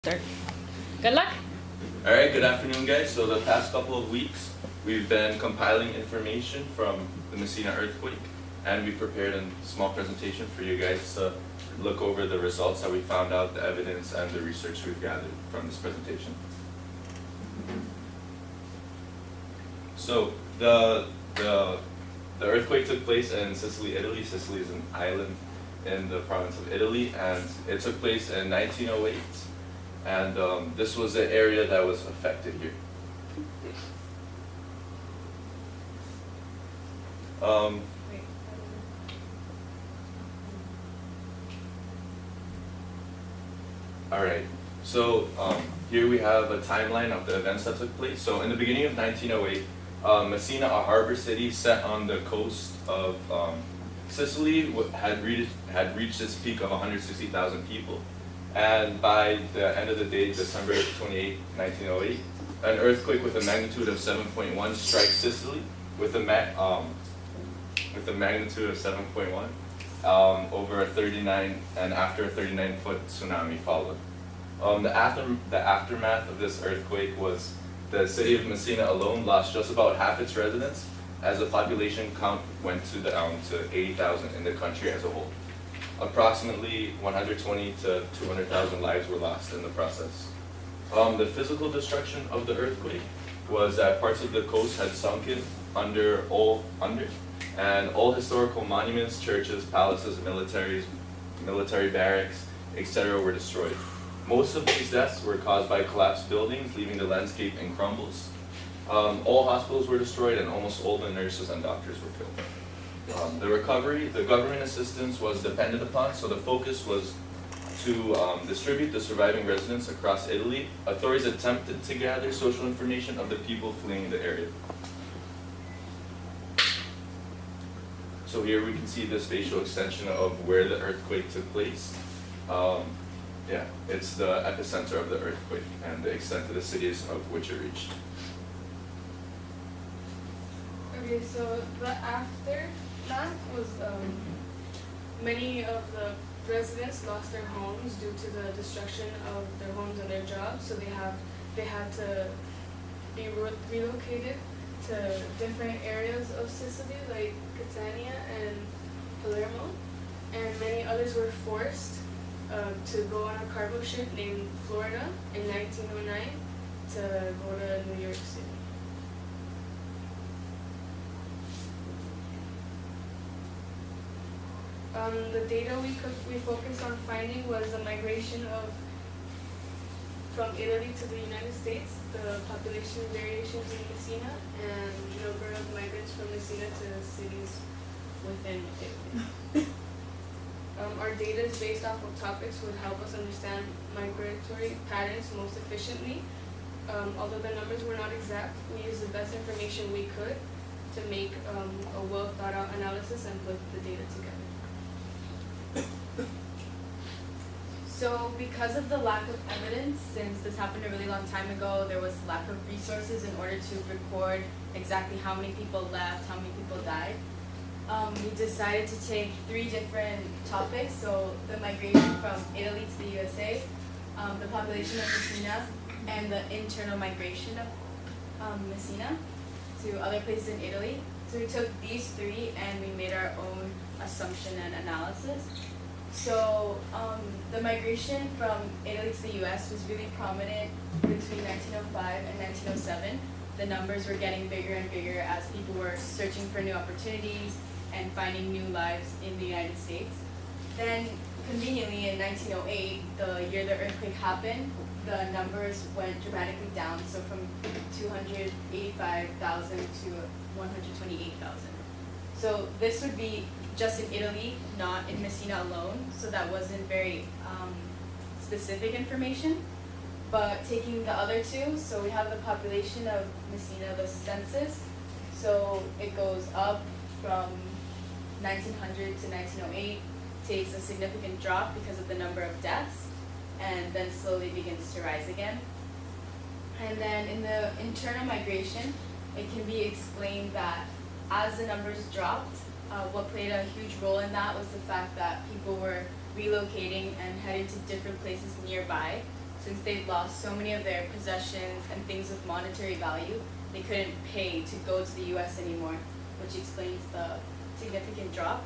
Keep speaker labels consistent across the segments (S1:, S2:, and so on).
S1: Start. Good luck.
S2: All right, good afternoon, guys. So the past couple of weeks, we've been compiling information from the Messina earthquake, and we prepared a small presentation for you guys to look over the results that we found out, the evidence, and the research we've gathered from this presentation. So the earthquake took place in Sicily, Italy. Sicily is an island in the province of Italy, and it took place in 1908. And this was the area that was affected here. All right, so here we have a timeline of the events that took place. So in the beginning of 1908, Messina, a harbor city set on the coast of Sicily, had reached its peak of 160,000 people. And by the end of the day, December 28, 1908, an earthquake with a magnitude of 7.1 strikes Sicily with a magnitude of 7.1 over a 39, and after a 39-foot tsunami followed. The aftermath of this earthquake was the city of Messina alone lost just about half its residents, as the population count went down to 80,000 in the country as a whole. Approximately 120 to 200,000 lives were lost in the process. The physical destruction of the earthquake was that parts of the coast had sunken under, and all historical monuments, churches, palaces, military barracks, etc. were destroyed. Most of these deaths were caused by collapsed buildings, leaving the landscape in crumbles. All hospitals were destroyed, and almost all the nurses and doctors were killed. The recovery, the government assistance was dependent upon, so the focus was to distribute the surviving residents across Italy. Authorities attempted to gather social information of the people fleeing the area. So here we can see the spatial extension of where the earthquake took place. It's the epicenter of the earthquake and the extent of the cities of which it reached.
S3: Okay, so the aftermath was many of the residents lost their homes due to the destruction of their homes and their jobs, so they had to be relocated to different areas of Sicily, like Catania and Palermo, and many others were forced to go on a cargo ship named Florida in 1909 to go to New York City. The data we focused on finding was the migration from Italy to the United States, the population variations in Messina, and the number of migrants from Messina to cities within Italy. Our data is based off of topics would help us understand migratory patterns most efficiently. Although the numbers were not exact, we used the best information we could to make a well thought out analysis and put the data together.
S1: So because of the lack of evidence, since this happened a really long time ago, there was lack of resources in order to record exactly how many people left, how many people died. We decided to take 3 different topics, so the migration from Italy to the USA, the population of Messina, and the internal migration of Messina to other places in Italy. So we took these 3 and we made our own assumption and analysis. So the migration from Italy to the US was really prominent between 1905 and 1907. The numbers were getting bigger and bigger as people were searching for new opportunities and finding new lives in the United States. Then conveniently in 1908, the year the earthquake happened, the numbers went dramatically down, so from 285,000 to 128,000. So this would be just in Italy, not in Messina alone, so that wasn't very specific information. But taking the other 2, so we have the population of Messina, the census, so it goes up from 1900 to 1908, takes a significant drop because of the number of deaths, and then slowly begins to rise again. And then in the internal migration, it can be explained that as the numbers dropped, what played a huge role in that was the fact that people were relocating and heading to different places nearby. since they lost so many of their possessions and things of monetary value, they couldn't pay to go to the US anymore, which explains the significant drop,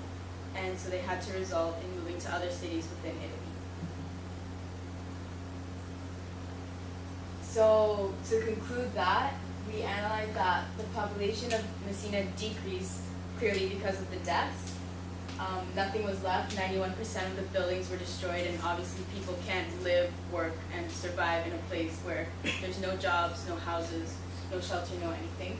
S1: and so they had to result in moving to other cities within Italy. So to conclude that, we analyzed that the population of Messina decreased clearly because of the deaths. Nothing was left, 91% of the buildings were destroyed, and obviously people can't live, work, and survive in a place where there's no jobs, no houses, no shelter, no anything.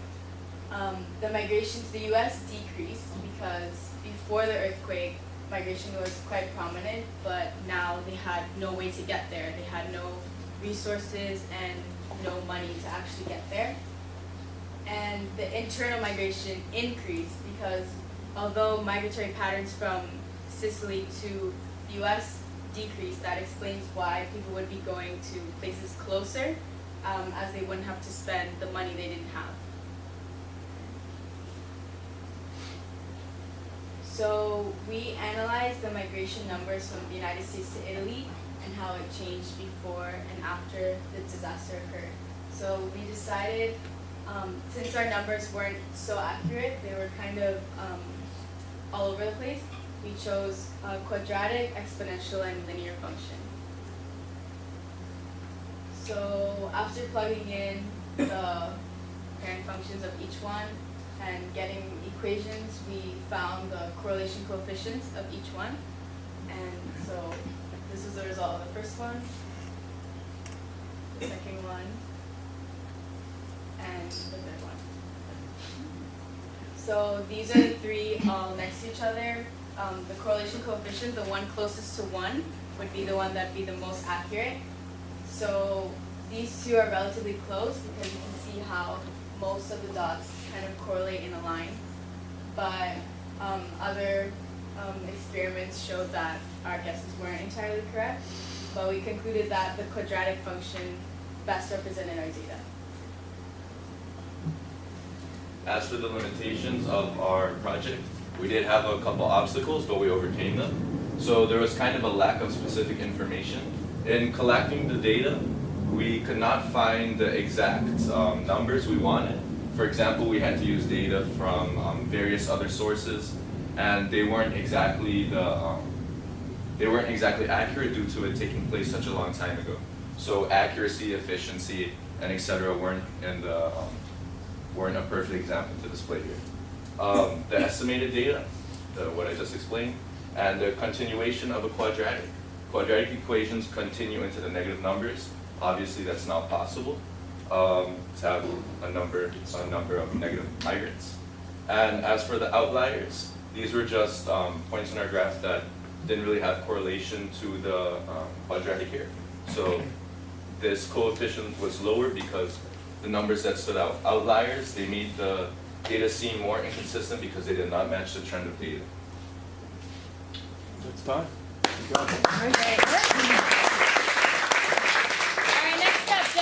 S1: The migration to the US decreased because before the earthquake, migration was quite prominent, but now they had no way to get there. They had no resources and no money to actually get there. And the internal migration increased because although migratory patterns from Sicily to the US decreased, that explains why people would be going to places closer, as they wouldn't have to spend the money they didn't have. So we analyzed the migration numbers from the United States to Italy and how it changed before and after the disaster occurred. So we decided, since our numbers weren't so accurate, they were kind of all over the place, we chose a quadratic, exponential, and linear function. So after plugging in the parent functions of each one and getting equations, we found the correlation coefficients of each one. And so this is the result of the first one, the second one, and the third one. So these are the three all next to each other. The correlation coefficient, the one closest to 1, would be the one that would be the most accurate. So these two are relatively close because you can see how most of the dots kind of correlate in a line. But other experiments showed that our guesses weren't entirely correct. But we concluded that the quadratic function best represented our data.
S2: As for the limitations of our project, we did have a couple obstacles, but we overcame them. So there was kind of a lack of specific information. In collecting the data, we could not find the exact numbers we wanted. For example, we had to use data from various other sources, and they weren't exactly accurate due to it taking place such a long time ago. So accuracy, efficiency, and etc. weren't a perfect example to display here. The estimated data, what I just explained, and the continuation of a quadratic. Quadratic equations continue into the negative numbers. Obviously, that's not possible to have a number of negative migrants. And as for the outliers, these were just points in our graph that didn't really have correlation to the quadratic here. So this coefficient was lower because the numbers that stood out, outliers, they made the data seem more inconsistent because they did not match the trend of data.
S4: That's fine. Good job.
S1: Okay.